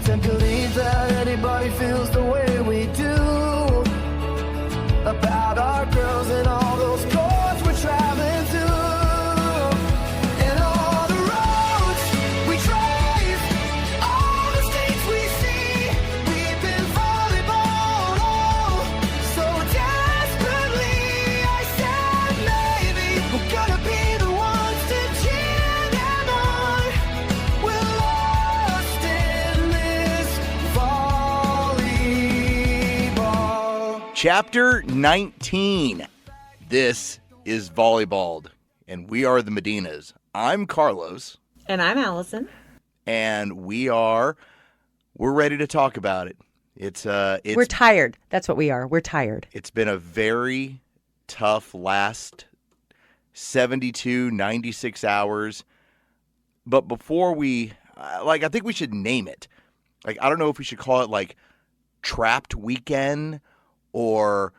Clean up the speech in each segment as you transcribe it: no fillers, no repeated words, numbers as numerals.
to believe that anybody feels the way we do about our girls and all those chords we're traveling to. And all the roads we drive, all the states we see, we've been volleyball'd all so desperately. I said maybe we're gonna be the ones to cheer them on. We're lost in this volleyball. Chapter 19. This is Volleyball'd, and we are the Medinas. I'm Carlos, And I'm Allison. and we're ready to talk about it. We're tired. That's what we are. We're tired. It's been a very tough last 72, 96 hours. But before we, I think we should name it. I don't know if we should call it Trapped Weekend or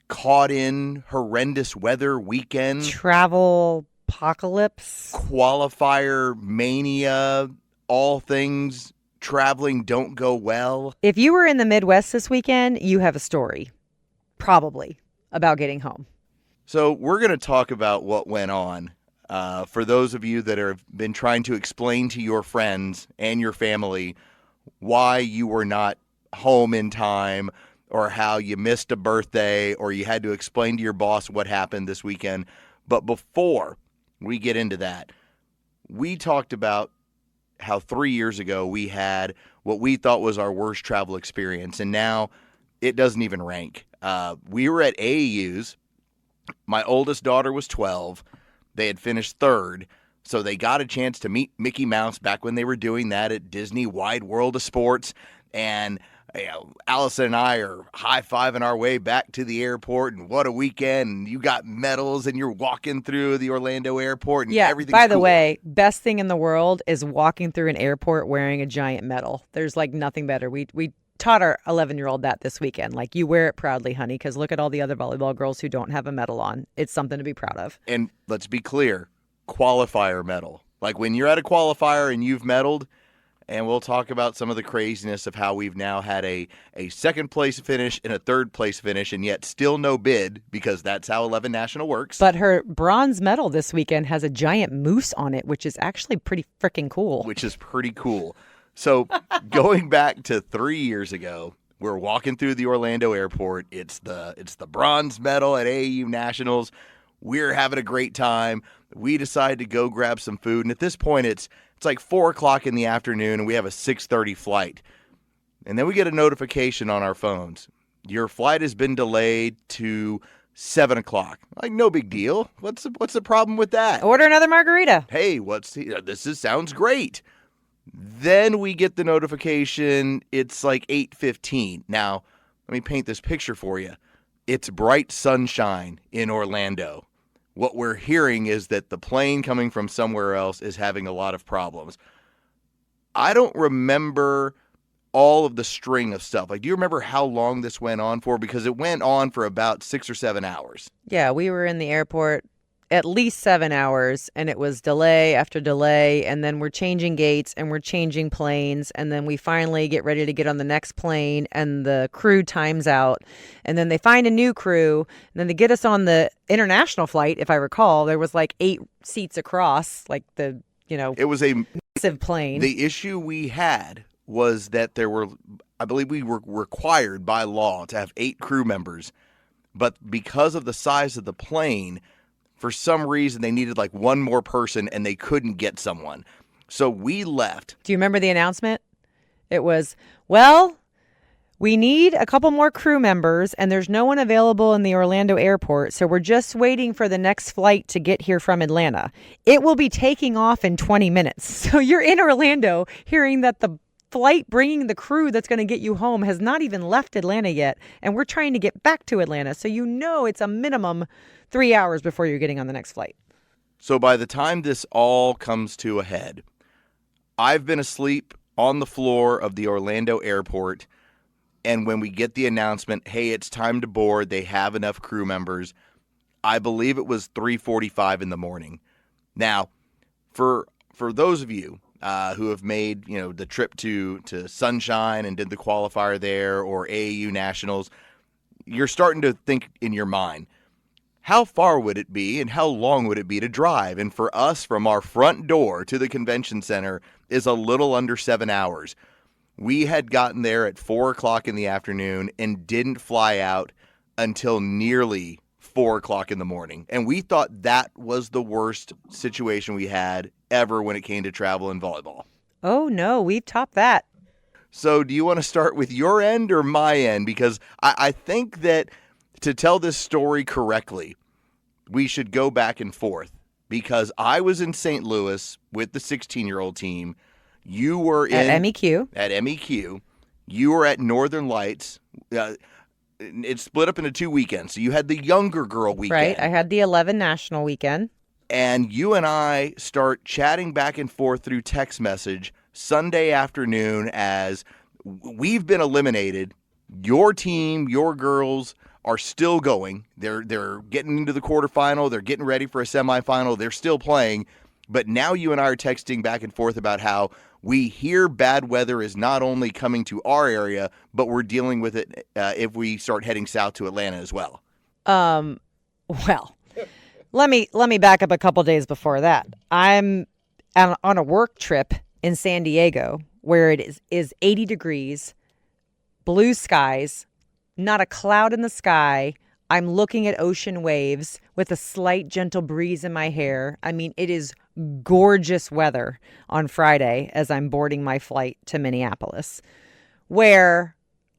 Caught in Horrendous Weather Weekend. Travel apocalypse. Qualifier mania. All things traveling don't go well. If you were in the Midwest this weekend, you have a story, probably, about getting home. So we're going to talk about what went on. For those of you that have been trying to explain to your friends and your family why you were not home in time, or how you missed a birthday, or you had to explain to your boss what happened this weekend. But before we get into that, we talked about how 3 years ago we had what we thought was our worst travel experience, and now it doesn't even rank. We were at AAU's. My oldest daughter was 12. They had finished third, so they got a chance to meet Mickey Mouse back when they were doing that at Disney Wide World of Sports. And Allison and I are high-fiving our way back to the airport, and what a weekend. And you got medals, and you're walking through the Orlando airport, and everything's by the cool. way, best thing in the world is walking through an airport wearing a giant medal. There's nothing better. We taught our 11-year-old that this weekend. You wear it proudly, honey, because look at all the other volleyball girls who don't have a medal on. It's something to be proud of. And let's be clear, qualifier medal. When you're at a qualifier and you've medaled, and we'll talk about some of the craziness of how we've now had a second place finish and a third place finish, and yet still no bid, because that's how 11 National works. But her bronze medal this weekend has a giant moose on it, which is actually pretty freaking cool. So going back to 3 years ago, we're walking through the Orlando airport. It's the bronze medal at AAU Nationals. We're having a great time. We decide to go grab some food, and at this point it's 4 o'clock in the afternoon, and we have a 6:30 flight. And then we get a notification on our phones. Your flight has been delayed to 7 o'clock. No big deal. What's the problem with that? Order another margarita. Hey, sounds great. Then we get the notification. It's 8:15. Now, let me paint this picture for you. It's bright sunshine in Orlando. What we're hearing is that the plane coming from somewhere else is having a lot of problems. I don't remember all of the string of stuff. Do you remember how long this went on for? Because it went on for about 6 or 7 hours. Yeah, we were in the airport at least 7 hours, and it was delay after delay, and then we're changing gates, and we're changing planes, and then we finally get ready to get on the next plane, and the crew times out, and then they find a new crew, and then they get us on the international flight. If I recall, there was 8 seats across, it was a massive plane. The issue we had was that I believe we were required by law to have 8 crew members, but because of the size of the plane, for some reason, they needed one more person, and they couldn't get someone. So we left. Do you remember the announcement? It was, we need a couple more crew members, and there's no one available in the Orlando airport, so we're just waiting for the next flight to get here from Atlanta. It will be taking off in 20 minutes. So you're in Orlando hearing that the flight bringing the crew that's going to get you home has not even left Atlanta yet, and we're trying to get back to Atlanta. So it's a minimum 3 hours before you're getting on the next flight. So by the time this all comes to a head, I've been asleep on the floor of the Orlando airport, and when we get the announcement, hey, it's time to board, they have enough crew members, I believe it was 3:45 in the morning. Now, for those of you who have made the trip to Sunshine and did the qualifier there, or AAU Nationals, you're starting to think in your mind, how far would it be and how long would it be to drive? And for us, from our front door to the convention center is a little under 7 hours. We had gotten there at 4 o'clock in the afternoon and didn't fly out until nearly 4 o'clock in the morning. And we thought that was the worst situation we had ever when it came to travel and volleyball. Oh, no, we've topped that. So do you want to start with your end or my end? Because I think that to tell this story correctly, we should go back and forth, because I was in St. Louis with the 16-year-old team. You were at MEQ. At MEQ. You were at Northern Lights. It's split up into 2 weekends. So you had the younger girl weekend. Right. I had the 11 national weekend. And you and I start chatting back and forth through text message Sunday afternoon as we've been eliminated. Your team, your girls are still going. They're getting into the quarterfinal. They're getting ready for a semifinal. They're still playing. But now you and I are texting back and forth about how we hear bad weather is not only coming to our area, but we're dealing with it if we start heading south to Atlanta as well. Well, let me back up a couple days before that. I'm on a work trip in San Diego where it is 80 degrees, blue skies, not a cloud in the sky. I'm looking at ocean waves with a slight gentle breeze in my hair. I mean, it is gorgeous weather on Friday as I'm boarding my flight to Minneapolis, where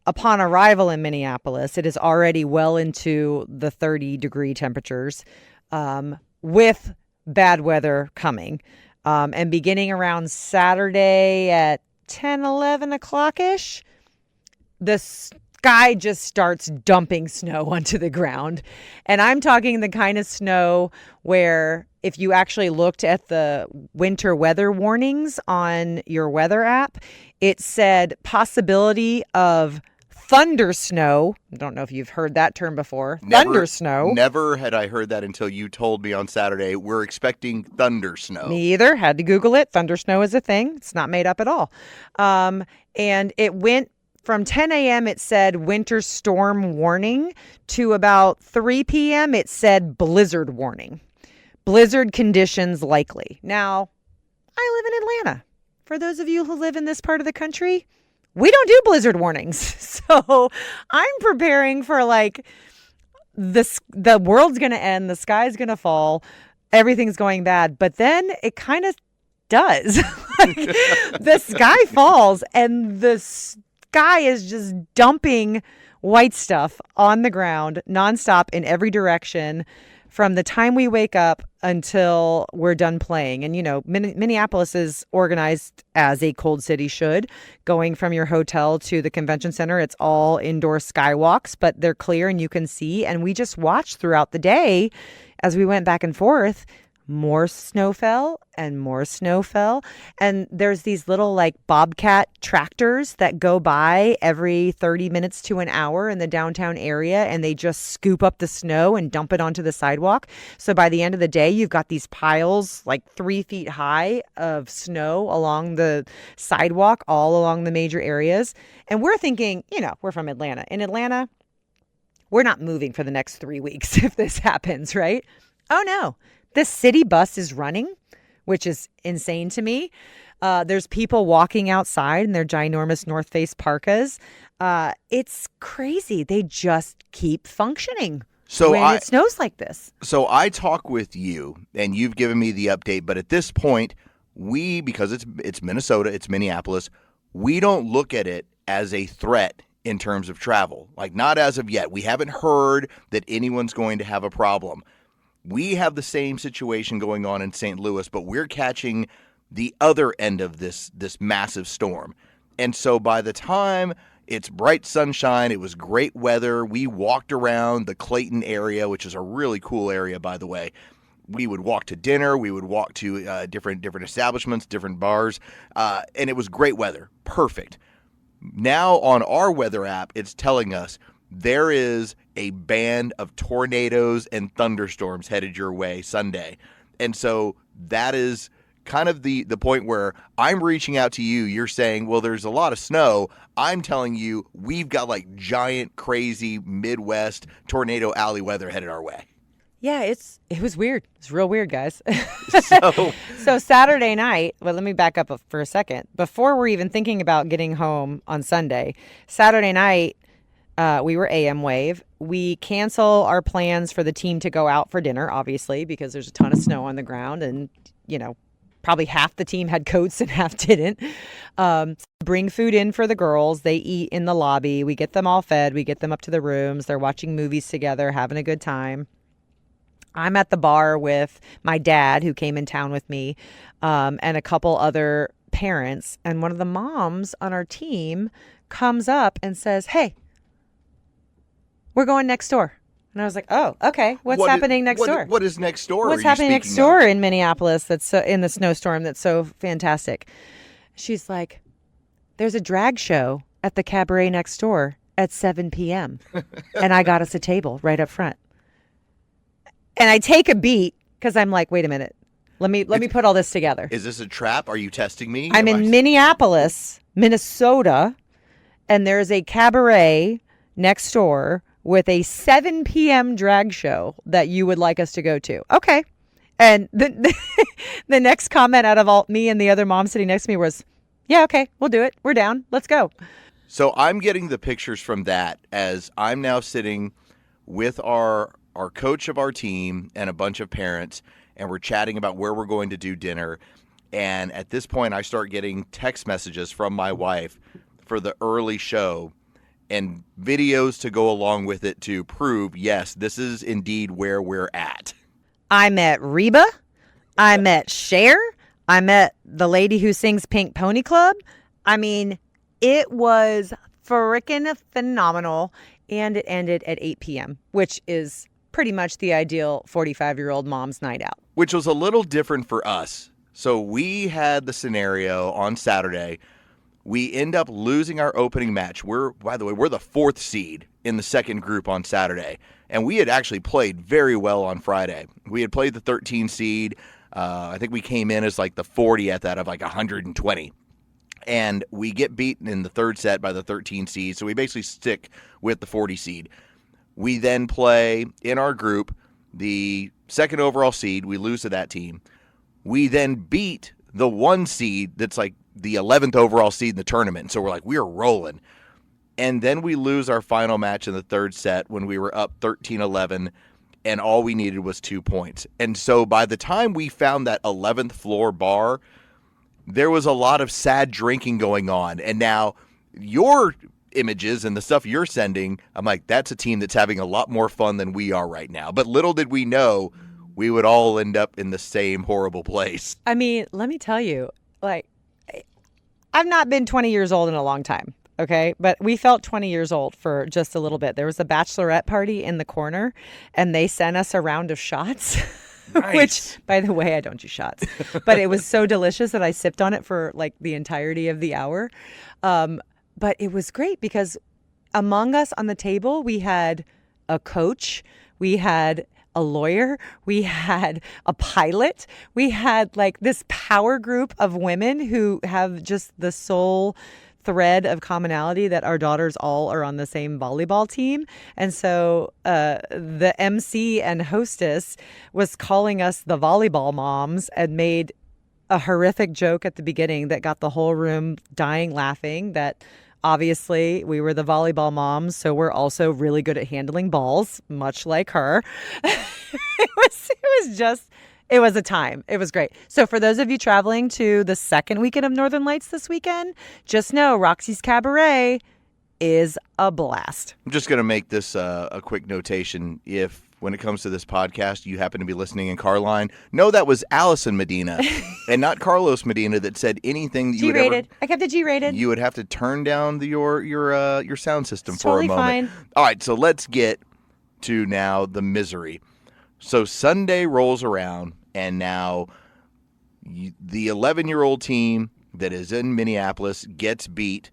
upon arrival in Minneapolis, it is already well into the 30-degree temperatures, with bad weather coming. And beginning around Saturday at 10, 11 o'clock-ish, the sky just starts dumping snow onto the ground. And I'm talking the kind of snow where if you actually looked at the winter weather warnings on your weather app, it said possibility of thunder snow. I don't know if you've heard that term before. Thunder snow. Never had I heard that until you told me on Saturday. We're expecting thunder snow. Me either. Had to Google it. Thunder snow is a thing. It's not made up at all. And it went from 10 a.m. it said winter storm warning to about 3 p.m. it said blizzard warning. Blizzard conditions likely. Now, I live in Atlanta. For those of you who live in this part of the country, we don't do blizzard warnings. So I'm preparing for like the world's going to end, the sky's going to fall, everything's going bad. But then it kind of does. Like the sky falls and the sky is just dumping white stuff on the ground nonstop in every direction from the time we wake up until we're done playing. And, you know, Minneapolis is organized as a cold city should. Going from your hotel to the convention center, it's all indoor skywalks, but they're clear and you can see. And we just watched throughout the day as we went back and forth. More snow fell and more snow fell. And there's these little like Bobcat tractors that go by every 30 minutes to an hour in the downtown area. And they just scoop up the snow and dump it onto the sidewalk. So by the end of the day, you've got these piles like 3 feet high of snow along the sidewalk, all along the major areas. And we're thinking, you know, we're from Atlanta. In Atlanta, we're not moving for the next 3 weeks if this happens, right? Oh, no. The city bus is running, which is insane to me. There's people walking outside in their ginormous North Face parkas. It's crazy. They just keep functioning when it snows like this. So I talk with you, and you've given me the update. But at this point, because it's Minnesota, it's Minneapolis, we don't look at it as a threat in terms of travel. Like, not as of yet. We haven't heard that anyone's going to have a problem. We have the same situation going on in St. Louis, but we're catching the other end of this massive storm. And so by the time it's bright sunshine, it was great weather, we walked around the Clayton area, which is a really cool area, by the way. We would walk to dinner, we would walk to different establishments, different bars, and it was great weather. Perfect. Now on our weather app, it's telling us there is a band of tornadoes and thunderstorms headed your way Sunday. And so that is kind of the point where I'm reaching out to you. You're saying, well, there's a lot of snow. I'm telling you, we've got like giant, crazy Midwest tornado alley weather headed our way. Yeah, it was weird. It's real weird, guys. So, So Saturday night, well, let me back up for a second. Before we're even thinking about getting home on Sunday, Saturday night, we were AM Wave. We cancel our plans for the team to go out for dinner, obviously, because there's a ton of snow on the ground and, probably half the team had coats and half didn't. Bring food in for the girls. They eat in the lobby. We get them all fed. We get them up to the rooms. They're watching movies together, having a good time. I'm at the bar with my dad, who came in town with me, and a couple other parents. And one of the moms on our team comes up and says, "Hey, we're going next door." And I was like, "Oh, okay. What's happening next door? What is next door? What's happening next door in Minneapolis that's so, in the snowstorm that's so fantastic?" She's like, "There's a drag show at the cabaret next door at 7 p.m. and I got us a table right up front." And I take a beat because I'm like, wait a minute. Let me put all this together. Is this a trap? Are you testing me? I'm in Minneapolis, Minnesota, and there's a cabaret next door with a 7 p.m. drag show that you would like us to go to. Okay. And the next comment out of me and the other mom sitting next to me was, "Yeah, okay, we'll do it. We're down. Let's go." So I'm getting the pictures from that as I'm now sitting with our coach of our team and a bunch of parents, and we're chatting about where we're going to do dinner. And at this point, I start getting text messages from my wife for the early show and videos to go along with it to prove, yes, this is indeed where we're at. I met Reba. I met Cher. I met the lady who sings Pink Pony Club. I mean, it was frickin' phenomenal. And it ended at 8 p.m., which is pretty much the ideal 45-year-old mom's night out. Which was a little different for us. So we had the scenario on Saturday. We end up losing our opening match. By the way, we're the 4th seed in the second group on Saturday. And we had actually played very well on Friday. We had played the 13 seed. I think we came in as like the 40th out of like 120. And we get beaten in the third set by the 13 seed. So we basically stick with the 40 seed. We then play in our group the second overall seed. We lose to that team. We then beat the 1 seed that's like the 11th overall seed in the tournament. So we're like, we're rolling. And then we lose our final match in the third set when we were up 13-11, and all we needed was 2 points. And so by the time we found that 11th floor bar, there was a lot of sad drinking going on. And now your images and the stuff you're sending, I'm like, that's a team that's having a lot more fun than we are right now. But little did we know we would all end up in the same horrible place. I mean, let me tell you, like, I've not been 20 years old in a long time, okay? But we felt 20 years old for just a little bit. There was a bachelorette party in the corner, and they sent us a round of shots. Nice. Which, by the way, I don't do shots. But it was so delicious that I sipped on it for, like, the entirety of the hour. But it was great because among us on the table, we had a coach, we had a lawyer, we had a pilot, we had like this power group of women who have just the sole thread of commonality that our daughters all are on the same volleyball team. And so the MC and hostess was calling us the volleyball moms and made a horrific joke at the beginning that got the whole room dying laughing, that obviously we were the volleyball moms, so we're also really good at handling balls, much like her. It was a time. It was great. So for those of you traveling to the second weekend of Northern Lights this weekend, just know Roxy's Cabaret is a blast. I'm just going to make this a quick notation. If when it comes to this podcast, you happen to be listening in Carline, know that was Allison Medina and not Carlos Medina that said anything that you would ever. I kept it G-rated. You would have to turn down your sound system It's for totally a moment. fine. All right, so let's get to now the misery. So Sunday rolls around, and now the 11-year-old team that is in Minneapolis gets beat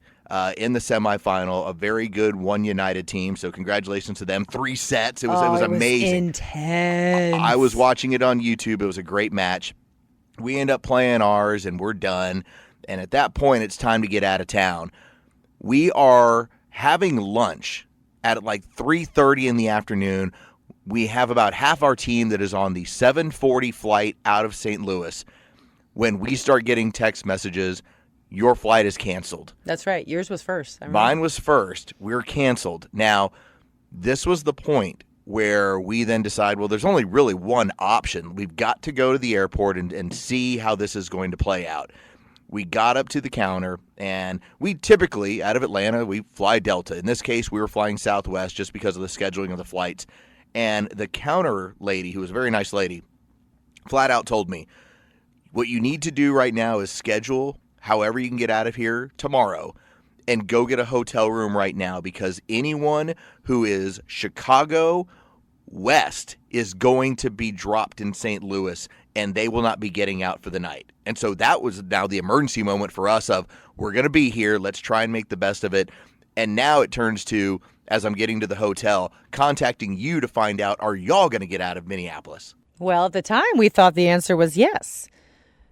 in the semifinal. A very good One United team, so congratulations to them. 3 sets. It was amazing. Intense. I was watching it on YouTube. It was a great match. We end up playing ours, and we're done. And at that point, it's time to get out of town. We are having lunch at like 3:30 in the afternoon. We have about half our team that is on the 7:40 flight out of St. Louis when we start getting text messages, your flight is canceled. That's right. Yours was first. I remember. Mine was first. We're canceled. Now, this was the point where we then decide, well, there's only really one option. We've got to go to the airport and see how this is going to play out. We got up to the counter, and we typically, out of Atlanta, we fly Delta. In this case, we were flying Southwest just because of the scheduling of the flights. And the counter lady, who was a very nice lady, flat out told me, what you need to do right now is schedule however you can get out of here tomorrow and go get a hotel room right now, because anyone who is Chicago West is going to be dropped in St. Louis, and they will not be getting out for the night. And so that was now the emergency moment for us of, we're going to be here. Let's try and make the best of it. And now it turns to, as I'm getting to the hotel, contacting you to find out, are y'all going to get out of Minneapolis? Well, at the time, we thought the answer was yes.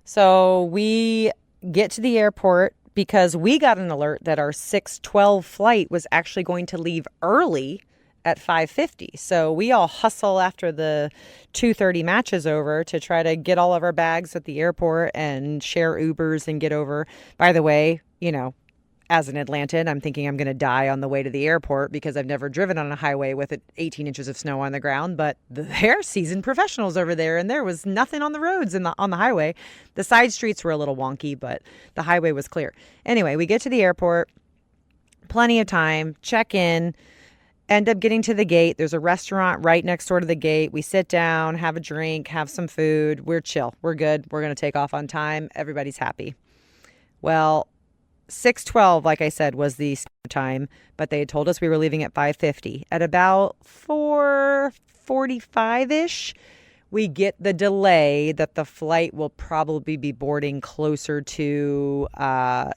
So we get to the airport because we got an alert that our 6:12 flight was actually going to leave early at 5:50. So we all hustle after the 2:30 match is over to try to get all of our bags at the airport and share Ubers and get over. By the way, as an Atlantan, I'm thinking I'm going to die on the way to the airport because I've never driven on a highway with 18 inches of snow on the ground. But they're seasoned professionals over there, and there was nothing on the roads on the highway. The side streets were a little wonky, but the highway was clear. Anyway, we get to the airport, plenty of time, check in, end up getting to the gate. There's a restaurant right next door to the gate. We sit down, have a drink, have some food. We're chill. We're good. We're going to take off on time. Everybody's happy. Well, 6:12, like I said, was the time, but they had told us we were leaving at 5:50. At about 4:45-ish, we get the delay that the flight will probably be boarding closer to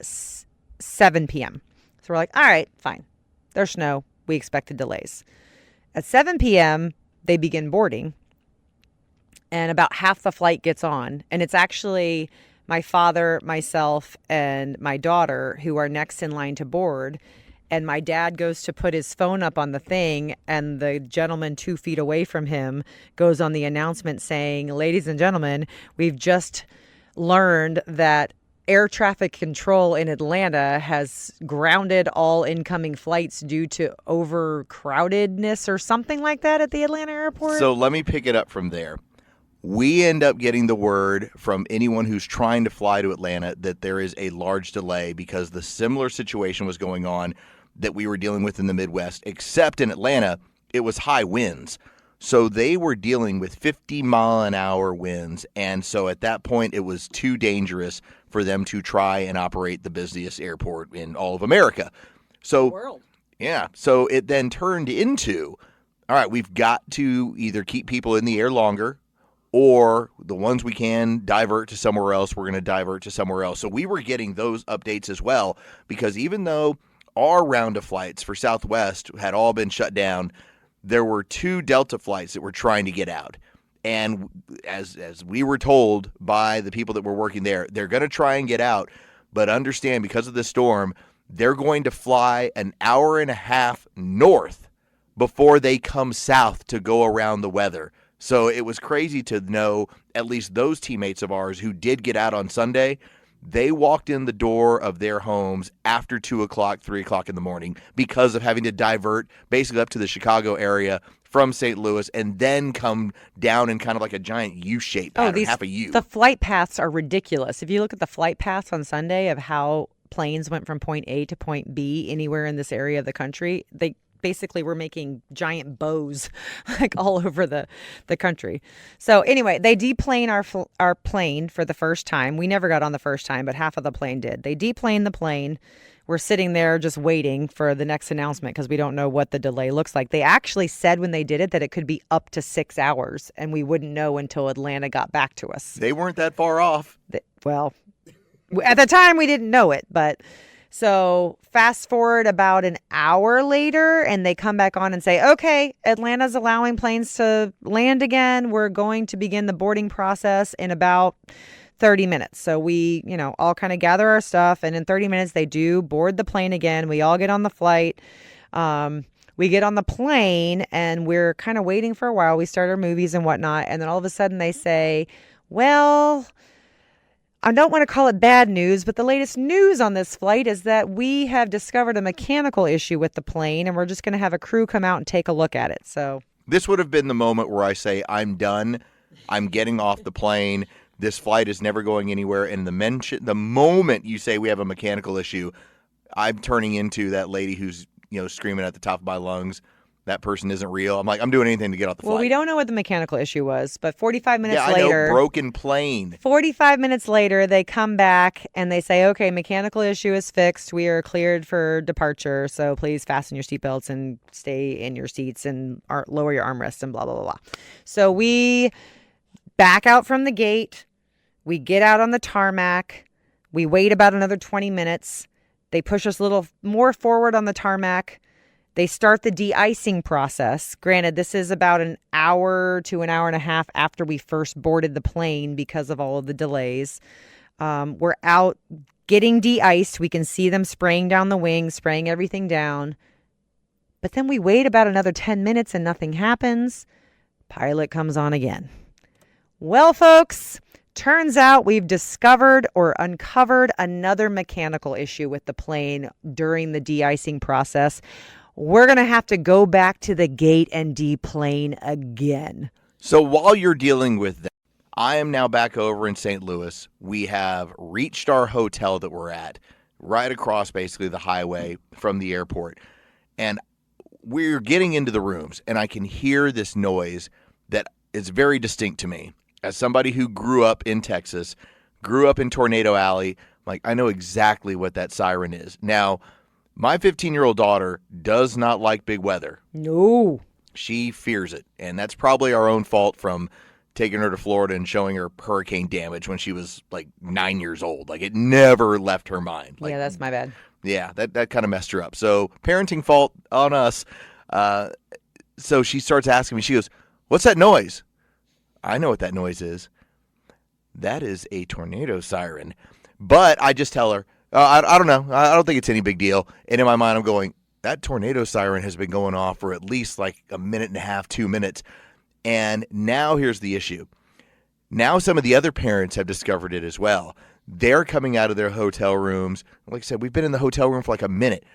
7 p.m. So we're like, all right, fine. There's snow. We expected delays. At 7 p.m., they begin boarding, and about half the flight gets on, and it's actually my father, myself, and my daughter who are next in line to board. And my dad goes to put his phone up on the thing, and the gentleman 2 feet away from him goes on the announcement saying, ladies and gentlemen, we've just learned that air traffic control in Atlanta has grounded all incoming flights due to overcrowdedness or something like that at the Atlanta airport. So let me pick it up from there. We end up getting the word from anyone who's trying to fly to Atlanta that there is a large delay because the similar situation was going on that we were dealing with in the Midwest, except in Atlanta, it was high winds. So they were dealing with 50-mile-an-hour winds, and so at that point, it was too dangerous for them to try and operate the busiest airport in all of America. So, World. Yeah, so it then turned into, all right, we've got to either keep people in the air longer, or the ones we can divert to somewhere else, we're going to divert to somewhere else. So we were getting those updates as well, because even though our round of flights for Southwest had all been shut down, there were 2 Delta flights that were trying to get out. And as we were told by the people that were working there, they're going to try and get out, but understand because of this storm, they're going to fly an hour and a half north before they come south to go around the weather. So it was crazy to know at least those teammates of ours who did get out on Sunday, they walked in the door of their homes after 2 o'clock, 3 o'clock in the morning because of having to divert basically up to the Chicago area from St. Louis and then come down in kind of like a giant U-shape pattern, half a U. The flight paths are ridiculous. If you look at the flight paths on Sunday of how planes went from point A to point B anywhere in this area of the country, they basically were making giant bows like all over the country. So anyway, they deplane our plane for the first time. We never got on the first time, but half of the plane did. They deplane the plane. We're sitting there just waiting for the next announcement because we don't know what the delay looks like. They actually said when they did it that it could be up to 6 hours, and we wouldn't know until Atlanta got back to us. They weren't that far off. Well, at the time we didn't know it, but so fast forward about an hour later, and they come back on and say, okay, Atlanta's allowing planes to land again. We're going to begin the boarding process in about 30 minutes. So we, all kind of gather our stuff. And in 30 minutes, they do board the plane again. We all get on the flight. We get on the plane and we're kind of waiting for a while. We start our movies and whatnot. And then all of a sudden they say, well, I don't want to call it bad news, but the latest news on this flight is that we have discovered a mechanical issue with the plane and we're just going to have a crew come out and take a look at it. So This would have been the moment where I say, I'm done. I'm getting off the plane. This flight is never going anywhere. And the moment you say we have a mechanical issue, I'm turning into that lady who's, screaming at the top of my lungs. That person isn't real. I'm like, I'm doing anything to get off the flight. Well, we don't know what the mechanical issue was, but 45 minutes I later. know, broken plane. 45 minutes later, they come back and they say, okay, mechanical issue is fixed. We are cleared for departure. So please fasten your seatbelts and stay in your seats and lower your armrests and blah, blah, blah, blah. So we back out from the gate. We get out on the tarmac. We wait about another 20 minutes. They push us a little more forward on the tarmac. They start the de-icing process. Granted, this is about an hour to an hour and a half after we first boarded the plane because of all of the delays. We're out getting de-iced. We can see them spraying down the wings, spraying everything down. But then we wait about another 10 minutes and nothing happens. Pilot comes on again. Well, folks, turns out we've discovered or uncovered another mechanical issue with the plane during the de-icing process. We're going to have to go back to the gate and deplane again. So while you're dealing with that, I am now back over in St. Louis. We have reached our hotel that we're at, right across basically the highway from the airport. And we're getting into the rooms, and I can hear this noise that is very distinct to me. As somebody who grew up in Texas, grew up in Tornado Alley, I know exactly what that siren is. Now, my 15-year-old daughter does not like big weather. No. She fears it, and that's probably our own fault from taking her to Florida and showing her hurricane damage when she was 9 years old. It never left her mind. Yeah, that's my bad. Yeah, that kind of messed her up. So parenting fault on us. So she starts asking me, she goes, "What's that noise?" I know what that noise is. That is a tornado siren. But I just tell her, I don't know. I don't think it's any big deal. And in my mind, I'm going, that tornado siren has been going off for at least a minute and a half, 2 minutes. And now here's the issue. Now some of the other parents have discovered it as well. They're coming out of their hotel rooms. Like I said, we've been in the hotel room for a minute.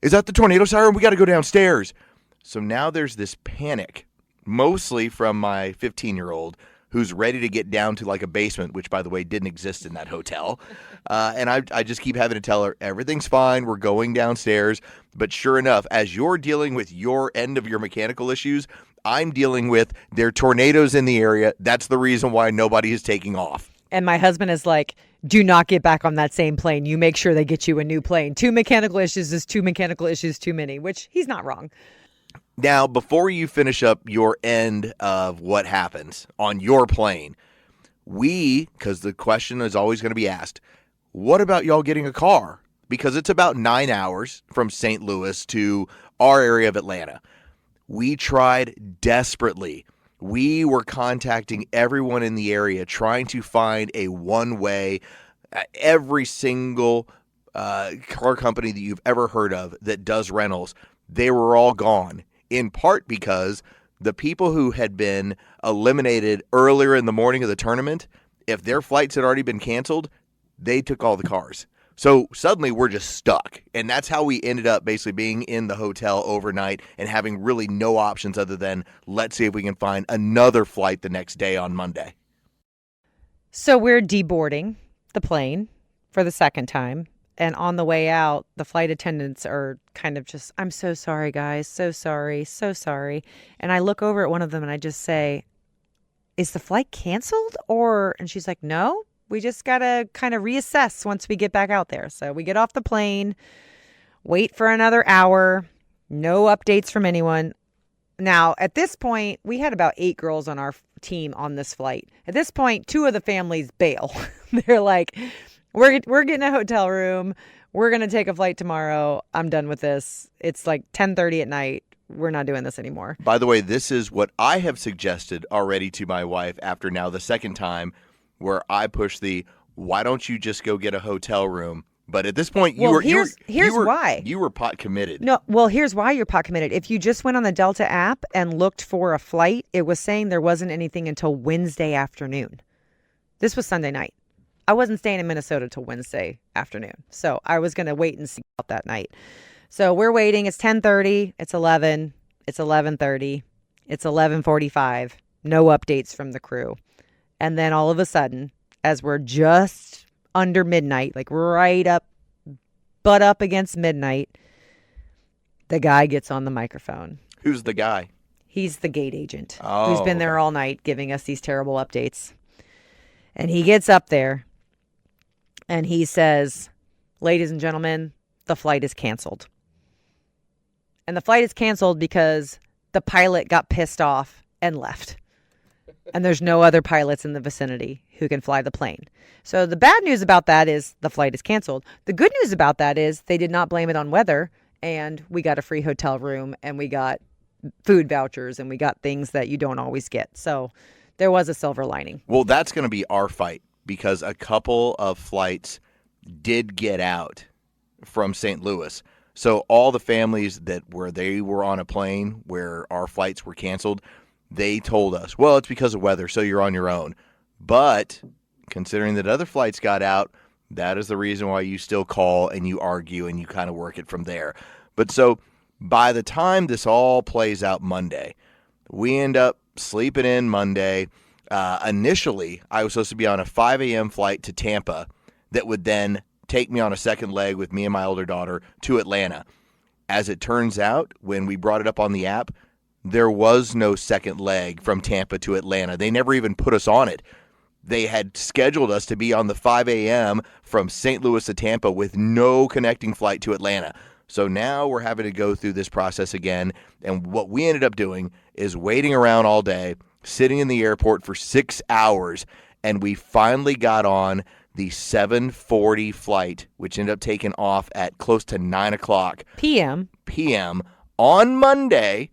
Is that the tornado siren? We got to go downstairs. So now there's this panic, mostly from my 15-year-old, who's ready to get down to a basement, which, by the way, didn't exist in that hotel. And I just keep having to tell her, everything's fine, we're going downstairs. But sure enough, as you're dealing with your end of your mechanical issues, I'm dealing with there are tornadoes in the area. That's the reason why nobody is taking off. And my husband is like, do not get back on that same plane. You make sure they get you a new plane. 2 mechanical issues is 2 mechanical issues too many, which he's not wrong. Now, before you finish up your end of what happens on your plane, because the question is always going to be asked, what about y'all getting a car? Because it's about 9 hours from St. Louis to our area of Atlanta. We tried desperately. We were contacting everyone in the area, trying to find a one-way, every single car company that you've ever heard of that does rentals. They were all gone. In part because the people who had been eliminated earlier in the morning of the tournament, if their flights had already been canceled, they took all the cars. So suddenly we're just stuck. And that's how we ended up basically being in the hotel overnight and having really no options other than let's see if we can find another flight the next day on Monday. So we're deboarding the plane for the second time. And on the way out, the flight attendants are kind of just, I'm so sorry, guys. So sorry. So sorry. And I look over at one of them and I just say, is the flight canceled? And she's like, no, we just got to kind of reassess once we get back out there. So we get off the plane, wait for another hour, no updates from anyone. Now, at this point, we had about 8 girls on our team on this flight. At this point, 2 of the families bail. They're like, We're getting a hotel room. We're going to take a flight tomorrow. I'm done with this. It's 10:30 at night. We're not doing this anymore. By the way, this is what I have suggested already to my wife after now the second time where I pushed the, why don't you just go get a hotel room? But at this point, Well, here's why. You were pot committed. No, well, here's why you're pot committed. If you just went on the Delta app and looked for a flight, it was saying there wasn't anything until Wednesday afternoon. This was Sunday night. I wasn't staying in Minnesota till Wednesday afternoon. So I was going to wait and see out that night. So we're waiting. It's 10:30. It's 11. It's 11:30. It's 11:45. No updates from the crew. And then all of a sudden, as we're just under midnight, like right up, butt up against midnight, the guy gets on the microphone. Who's the guy? He's the gate agent Oh, who's been there all night giving us these terrible updates. And he gets up there and he says, ladies and gentlemen, the flight is canceled. And the flight is canceled because the pilot got pissed off and left. And there's no other pilots in the vicinity who can fly the plane. So the bad news about that is the flight is canceled. The good news about that is they did not blame it on weather, and we got a free hotel room, and we got food vouchers, and we got things that you don't always get. So there was a silver lining. Well, that's going to be our fight, because a couple of flights did get out from St. Louis. So all the families they were on a plane where our flights were canceled, they told us, well, it's because of weather, so you're on your own. But considering that other flights got out, that is the reason why you still call and you argue and you kind of work it from there. But so by the time this all plays out Monday, we end up sleeping in Monday. Initially, I was supposed to be on a 5 a.m. flight to Tampa that would then take me on a second leg with me and my older daughter to Atlanta. As it turns out, when we brought it up on the app, there was no second leg from Tampa to Atlanta. They never even put us on it. They had scheduled us to be on the 5 a.m. from St. Louis to Tampa with no connecting flight to Atlanta. So now we're having to go through this process again. And what we ended up doing is waiting around all day, sitting in the airport for 6 hours, and we finally got on the 7:40 flight, which ended up taking off at close to 9 o'clock PM on Monday.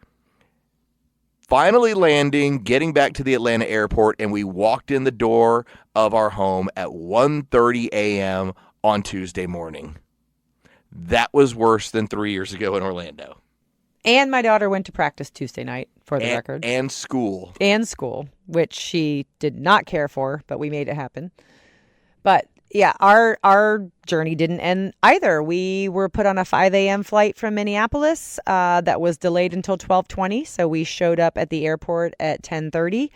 Finally landing, getting back to the Atlanta airport, and we walked in the door of our home at 1:30 a.m. on Tuesday morning. That was worse than 3 years ago in Orlando. And my daughter went to practice Tuesday night, for the record. And school. And school, which she did not care for, but we made it happen. But yeah, our journey didn't end either. We were put on a 5 a.m. flight from Minneapolis that was delayed until 12:20. So we showed up at the airport at 10:30.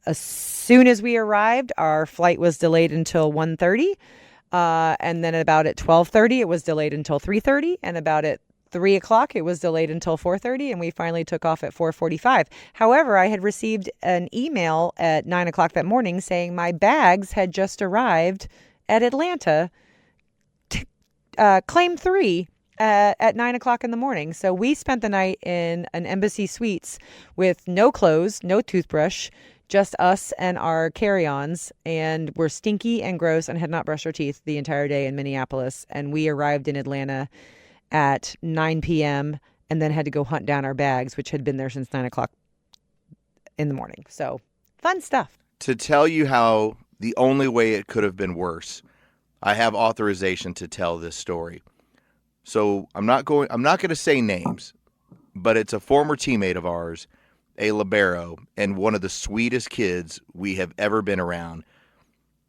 As soon as we arrived, our flight was delayed until 1:30. And then about at 12:30, it was delayed until 3:30. And about at 3 o'clock, it was delayed until 4:30. And we finally took off at 4:45. However, I had received an email at 9 o'clock that morning saying my bags had just arrived at Atlanta, claim 3 at 9 o'clock in the morning. So we spent the night in an embassy suites with no clothes, no toothbrush, just us and our carry-ons, and we're stinky and gross and had not brushed our teeth the entire day in Minneapolis. And we arrived in Atlanta at 9 p.m. and then had to go hunt down our bags, which had been there since 9 o'clock in the morning. So fun stuff. To tell you how the only way it could have been worse, I have authorization to tell this story. So I'm not going to say names, but it's a former teammate of ours, a libero, and one of the sweetest kids we have ever been around.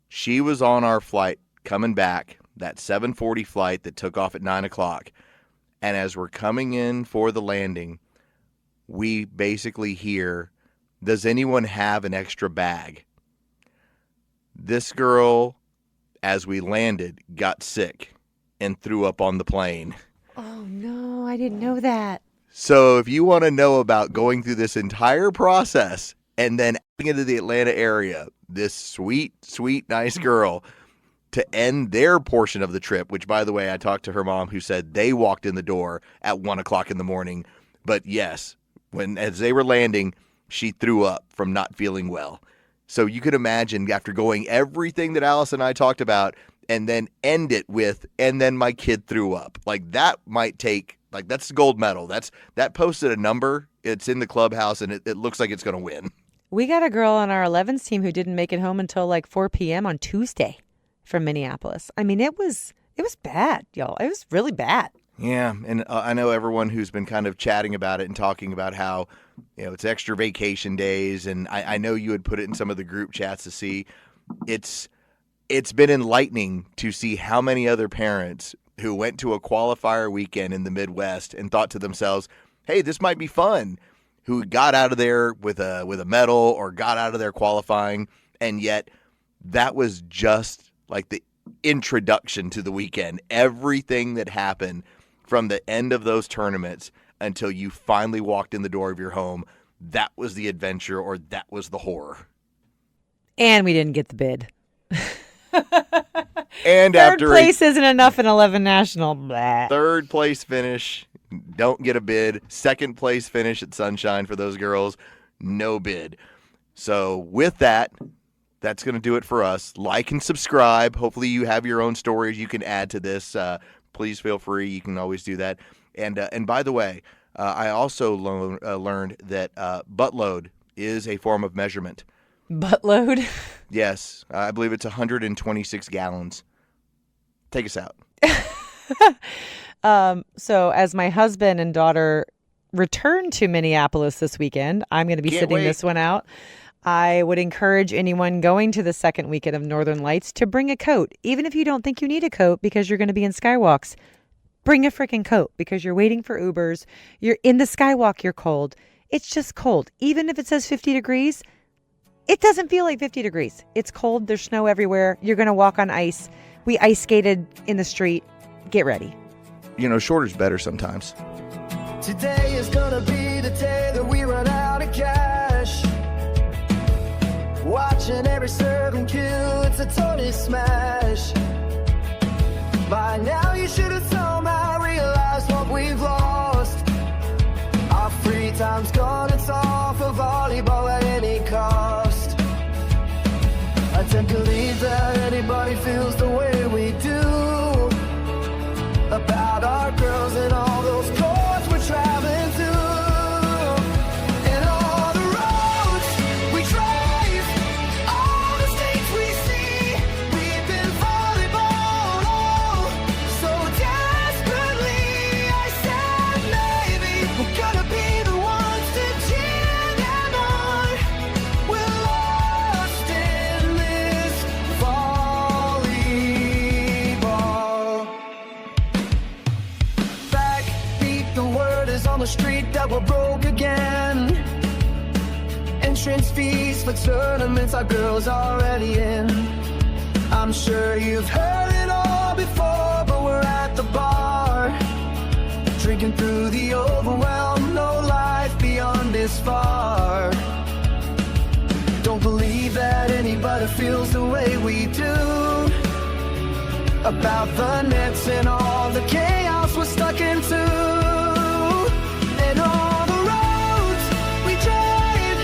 She was on our flight coming back, that 7:40 flight that took off at 9 o'clock. And as we're coming in for the landing, we basically hear, "Does anyone have an extra bag?" This girl, as we landed, got sick and threw up on the plane. Oh, no, I didn't know that. So if you want to know about going through this entire process and then into the Atlanta area, this sweet, sweet, nice girl, to end their portion of the trip, which, by the way, I talked to her mom who said they walked in the door at 1 o'clock in the morning. But yes, as they were landing, she threw up from not feeling well. So you could imagine after going everything that Alice and I talked about and then end it with, and then my kid threw up. Like that might take, like that's the gold medal. That posted a number. It's in the clubhouse and it looks like it's going to win. We got a girl on our 11s team who didn't make it home until like 4 p.m. on Tuesday from Minneapolis. I mean, it was bad, y'all. It was really bad. Yeah, and I know everyone who's been kind of chatting about it and talking about how, it's extra vacation days, and I know you had put it in some of the group chats to see. It's been enlightening to see how many other parents who went to a qualifier weekend in the Midwest and thought to themselves, hey, this might be fun, who got out of there with a medal or got out of there qualifying, and yet that was just like the introduction to the weekend. Everything that happened from the end of those tournaments until you finally walked in the door of your home, that was the adventure, or that was the horror. And we didn't get the bid. And Third place isn't enough in 11 national. Blah. Third place finish, don't get a bid. Second place finish at Sunshine for those girls, no bid. So with that, that's going to do it for us. Like and subscribe. Hopefully you have your own stories you can add to this. Please feel free. You can always do that. And by the way, I also learned that buttload is a form of measurement. Buttload? Yes. I believe it's 126 gallons. Take us out. So as my husband and daughter return to Minneapolis this weekend, I'm going to be sitting this one out. I would encourage anyone going to the second weekend of Northern Lights to bring a coat. Even if you don't think you need a coat because you're going to be in Skywalks, bring a freaking coat because you're waiting for Ubers. You're in the Skywalk, you're cold. It's just cold. Even if it says 50 degrees, it doesn't feel like 50 degrees. It's cold. There's snow everywhere. You're going to walk on ice. We ice skated in the street. Get ready. Shorter's better sometimes. Today is gonna be the day that we run out of cash. Watching every serve and kill, it's a total smash. By now you should have somehow realized what we've lost. Our free time's gone, it's all for volleyball at any cost. I don't believe that anybody feels the way we do about our girls and all those courts we're traveling to, and all the roads we drive, all the states we see. We've been volleyball, so desperately. I said maybe we're gonna be the ones to cheer them on. We're lost in this volleyball. Backbeat, the word is on the street that we're broke again. Entrance fees for tournaments our girls already in. I'm sure you've heard it all before, but we're at the bar, drinking through the overwhelm. No life beyond this far. Don't believe that anybody feels the way we do about the nets and all the chaos we're stuck into, and all the roads we drive,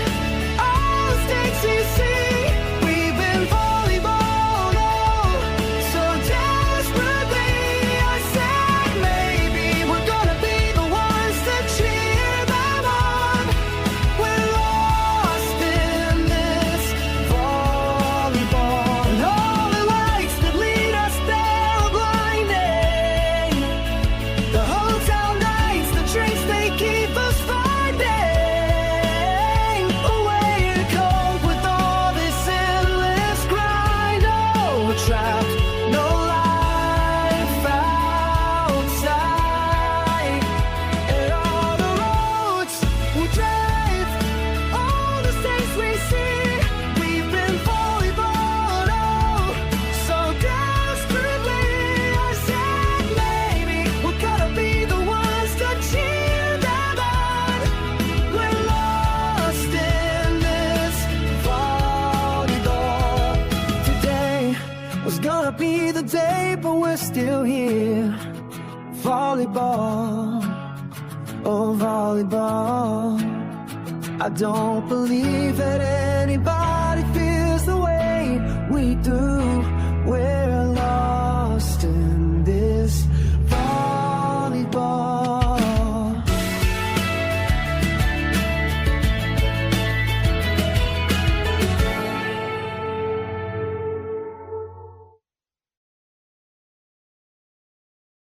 all the states you see. We've been volleyball, so desperately. I said maybe we're gonna be the ones to cheer them on. We're lost in this volleyball, and all the lights that lead us there are blinding. The hotel nights, the drinks, they keep us finding a way to cope with all this endless grind. Oh, we're trapped, no life outside, and all the roads we drive, all the states we see. We've been volleyball, so desperately. I said maybe we're gonna be the ones to cheer them on. We're lost in this volleyball. Today was gonna be the day, but we're still here. Volleyball, oh volleyball. I don't believe that anybody feels the way we do